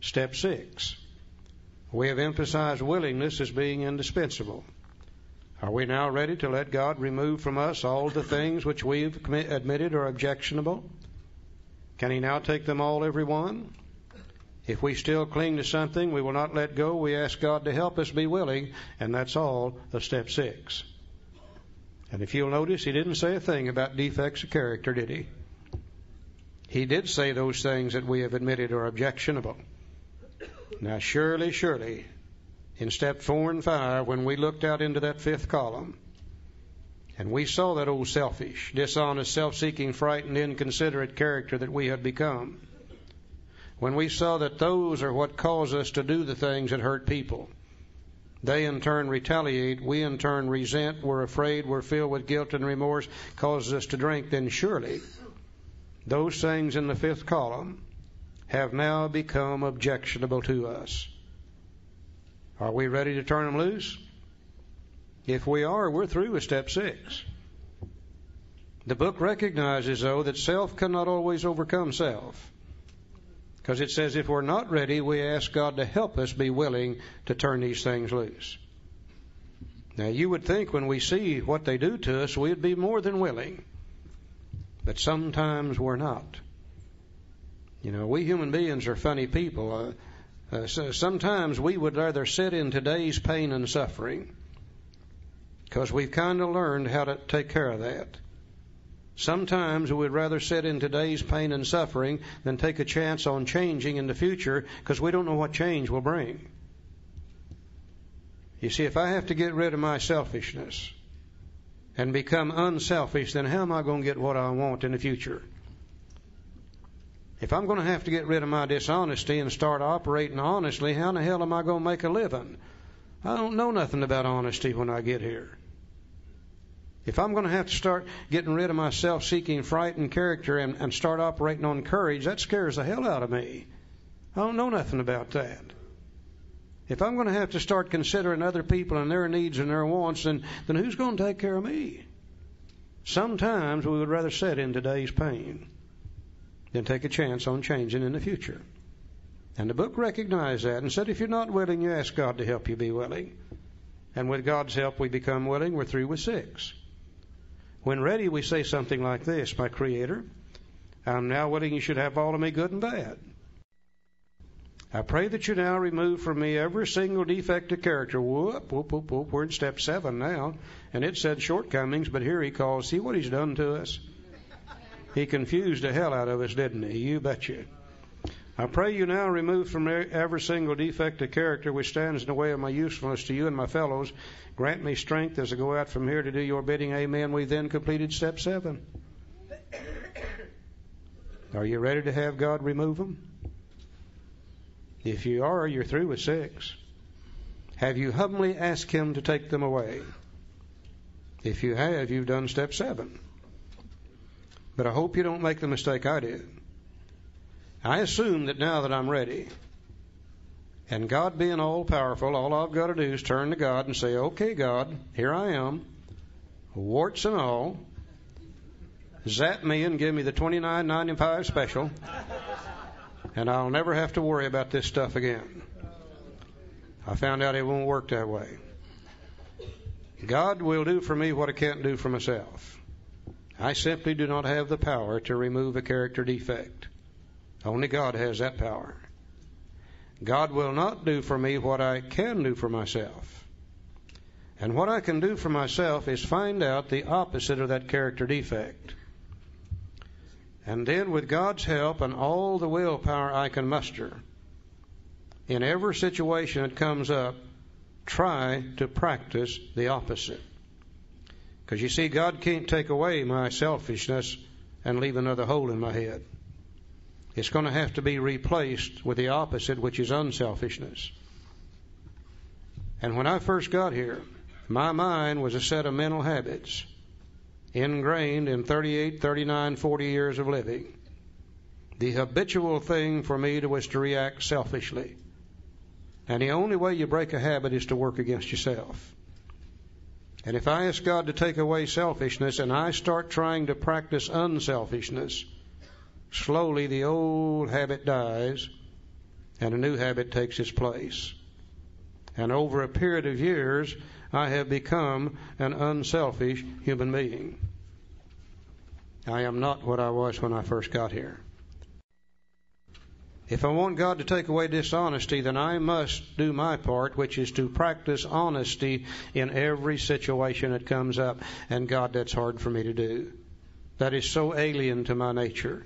Step 6. We have emphasized willingness as being indispensable. Are we now ready to let God remove from us all the things which we've admitted are objectionable? Can He now take them all, every one? If we still cling to something we will not let go, we ask God to help us be willing, and that's all of step 6. And if you'll notice, He didn't say a thing about defects of character, did He? He did say those things that we have admitted are objectionable. Now, surely, in step 4 and 5, when we looked out into that 5th column, and we saw that old selfish, dishonest, self-seeking, frightened, inconsiderate character that we had become, when we saw that those are what cause us to do the things that hurt people, they in turn retaliate, we in turn resent, we're afraid, we're filled with guilt and remorse, causes us to drink, then surely those things in the 5th column have now become objectionable to us. Are we ready to turn them loose? If we are, we're through with step 6. The book recognizes, though, that self cannot always overcome self. Because it says if we're not ready, we ask God to help us be willing to turn these things loose. Now, you would think when we see what they do to us, we'd be more than willing. But sometimes we're not. You know, we human beings are funny people. So sometimes we would rather sit in today's pain and suffering because we've kind of learned how to take care of that. Sometimes we would rather sit in today's pain and suffering than take a chance on changing in the future because we don't know what change will bring. You see, if I have to get rid of my selfishness and become unselfish, then how am I going to get what I want in the future? If I'm going to have to get rid of my dishonesty and start operating honestly, how in the hell am I going to make a living? I don't know nothing about honesty when I get here. If I'm going to have to start getting rid of my self-seeking, frightened character and start operating on courage, that scares the hell out of me. I don't know nothing about that. If I'm going to have to start considering other people and their needs and their wants, then who's going to take care of me? Sometimes we would rather sit in today's pain than take a chance on changing in the future. And the book recognized that and said if you're not willing, you ask God to help you be willing. And with God's help, we become willing. We're through with 6. When ready, we say something like this: My Creator, I'm now willing you should have all of me, good and bad. I pray that you now remove from me every single defect of character. Whoop. We're in step 7 now. And it said shortcomings, but here he calls, see what he's done to us? He confused the hell out of us, didn't he? You betcha. I pray you now remove from me every single defect of character which stands in the way of my usefulness to you and my fellows. Grant me strength as I go out from here to do your bidding. Amen. We then completed step 7. Are you ready to have God remove them? If you are, you're through with 6. Have you humbly asked Him to take them away? If you have, you've done step 7. But I hope you don't make the mistake I did. I assume that now that I'm ready, and God being all-powerful, all I've got to do is turn to God and say, okay, God, here I am, warts and all. Zap me and give me the $29.95 special, and I'll never have to worry about this stuff again. I found out it won't work that way. God will do for me what I can't do for myself. I simply do not have the power to remove a character defect. Only God has that power. God will not do for me what I can do for myself. And what I can do for myself is find out the opposite of that character defect. And then with God's help and all the willpower I can muster, in every situation that comes up, try to practice the opposite. Because you see, God can't take away my selfishness and leave another hole in my head. It's going to have to be replaced with the opposite, which is unselfishness. And when I first got here, my mind was a set of mental habits ingrained in 38, 39, 40 years of living. The habitual thing for me was to react selfishly. And the only way you break a habit is to work against yourself. And if I ask God to take away selfishness and I start trying to practice unselfishness, slowly the old habit dies and a new habit takes its place. And over a period of years, I have become an unselfish human being. I am not what I was when I first got here. If I want God to take away dishonesty, then I must do my part, which is to practice honesty in every situation that comes up. And God, that's hard for me to do. That is so alien to my nature.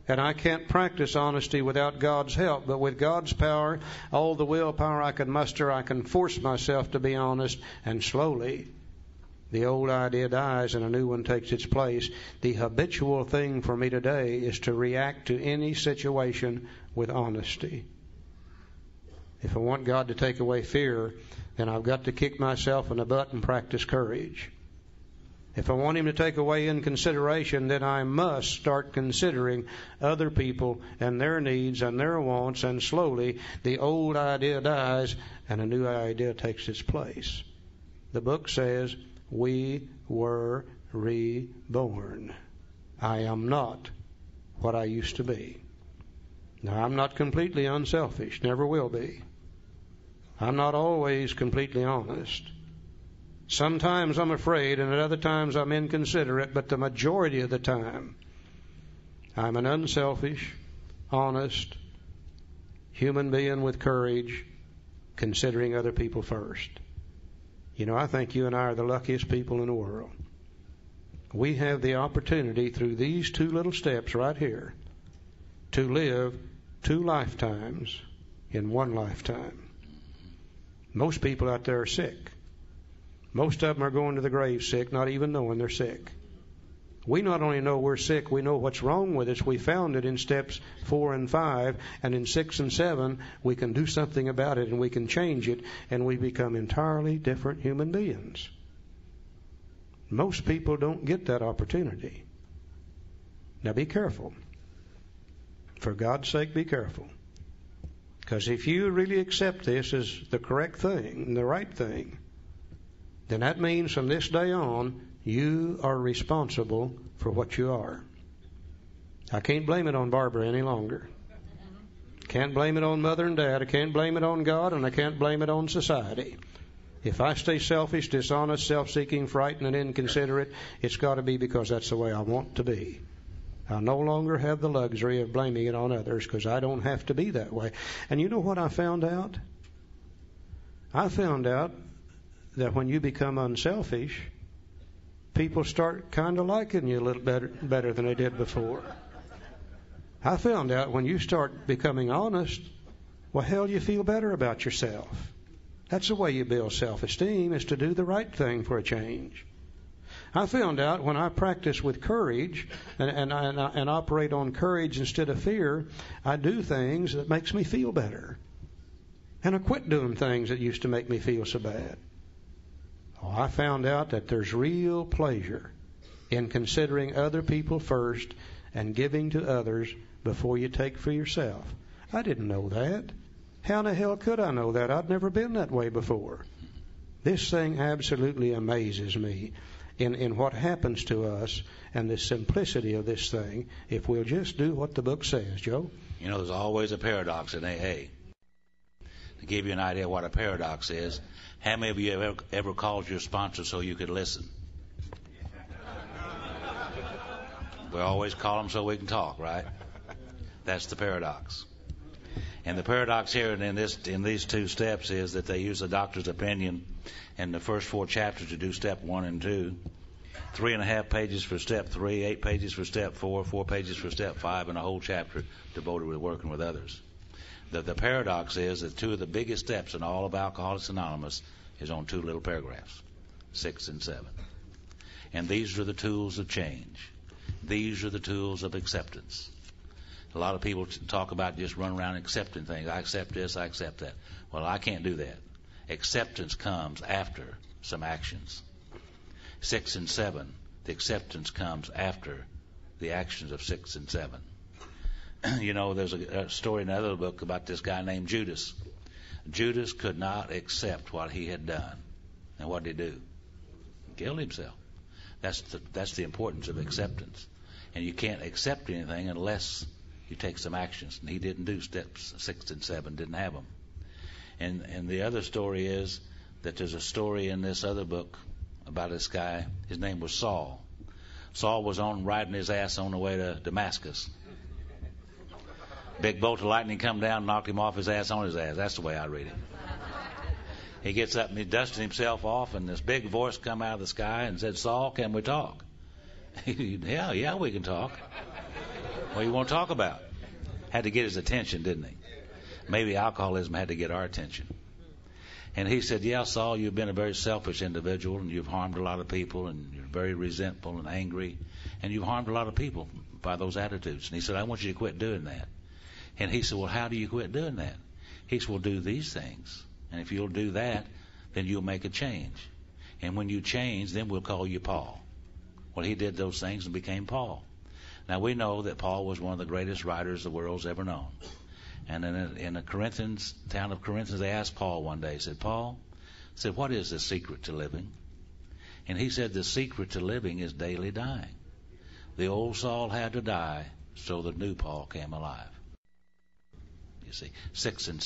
And I can't practice honesty without God's help. But with God's power, all the willpower I can muster, I can force myself to be honest. And slowly, the old idea dies and a new one takes its place. The habitual thing for me today is to react to any situation with honesty. If I want God to take away fear, then I've got to kick myself in the butt and practice courage. If I want Him to take away inconsideration, then I must start considering other people and their needs and their wants, and slowly the old idea dies and a new idea takes its place. The book says, we were reborn. I am not what I used to be. Now, I'm not completely unselfish, never will be. I'm not always completely honest. Sometimes I'm afraid, and at other times I'm inconsiderate, but the majority of the time, I'm an unselfish, honest human being with courage, considering other people first. You know, I think you and I are the luckiest people in the world. We have the opportunity through these two little steps right here to live 2 lifetimes in 1 lifetime. Most people out there are sick. Most of them are going to the grave sick, not even knowing they're sick. We not only know we're sick, we know what's wrong with us. We found it in steps 4 and 5, and in 6 and 7, we can do something about it, and we can change it, and we become entirely different human beings. Most people don't get that opportunity. Now be careful. For God's sake, be careful. Because if you really accept this as the correct thing, the right thing, then that means from this day on, you are responsible for what you are. I can't blame it on Barbara any longer. Can't blame it on Mother and Dad. I can't blame it on God, and I can't blame it on society. If I stay selfish, dishonest, self-seeking, frightened, and inconsiderate, it's got to be because that's the way I want to be. I no longer have the luxury of blaming it on others because I don't have to be that way. And you know what I found out? I found out that when you become unselfish, people start kind of liking you a little better than they did before. I found out when you start becoming honest, well, hell, you feel better about yourself. That's the way you build self-esteem, is to do the right thing for a change. I found out when I practice with courage and operate on courage instead of fear, I do things that makes me feel better. And I quit doing things that used to make me feel so bad. Oh, I found out that there's real pleasure in considering other people first and giving to others before you take for yourself. I didn't know that. How in the hell could I know that? I'd never been that way before. This thing absolutely amazes me in what happens to us and the simplicity of this thing if we'll just do what the book says, Joe. You know, there's always a paradox in AA. To give you an idea what a paradox is, how many of you ever called your sponsor so you could listen? We always call them so we can talk, right? That's the paradox. And the paradox here in these 2 steps is that they use the doctor's opinion in the first 4 chapters to do step 1 and 2. 3.5 pages for step 3, 8 pages for step 4, 4 pages for step 5, and a whole chapter devoted to working with others. The paradox is that 2 of the biggest steps in all of Alcoholics Anonymous is on 2 little paragraphs, 6 and 7. And these are the tools of change. These are the tools of acceptance. A lot of people talk about just run around accepting things. I accept this, I accept that. Well, I can't do that. Acceptance comes after some actions. 6 and 7, the acceptance comes after the actions of 6 and 7. You know, there's a story in another book about this guy named Judas. Judas could not accept what he had done. And what did he do? He killed himself. That's the importance of acceptance. And you can't accept anything unless You take some actions. And he didn't do steps 6 and 7, didn't have them. And the other story is that there's a story in this other book about this guy. His name was Saul. Saul was riding his ass on the way to Damascus. Big bolt of lightning come down, knocked him off his ass on his ass. That's the way I read it. He gets up and he dusted himself off, and this big voice come out of the sky and said, "Saul, can we talk?" Yeah, we can talk. What do you want to talk about? Had to get his attention, didn't he? Maybe alcoholism had to get our attention. And he said, "Yeah, Saul, you've been a very selfish individual, and you've harmed a lot of people, and you're very resentful and angry, and you've harmed a lot of people by those attitudes." And he said, "I want you to quit doing that." And he said, "Well, how do you quit doing that?" He said, "Well, do these things. And if you'll do that, then you'll make a change. And when you change, then we'll call you Paul." Well, he did those things and became Paul. Now, we know that Paul was one of the greatest writers the world's ever known. And in the town of Corinth, they asked Paul one day, said, "Paul, what is the secret to living?" And he said, "The secret to living is daily dying. The old Saul had to die so the new Paul came alive." You see, 6 and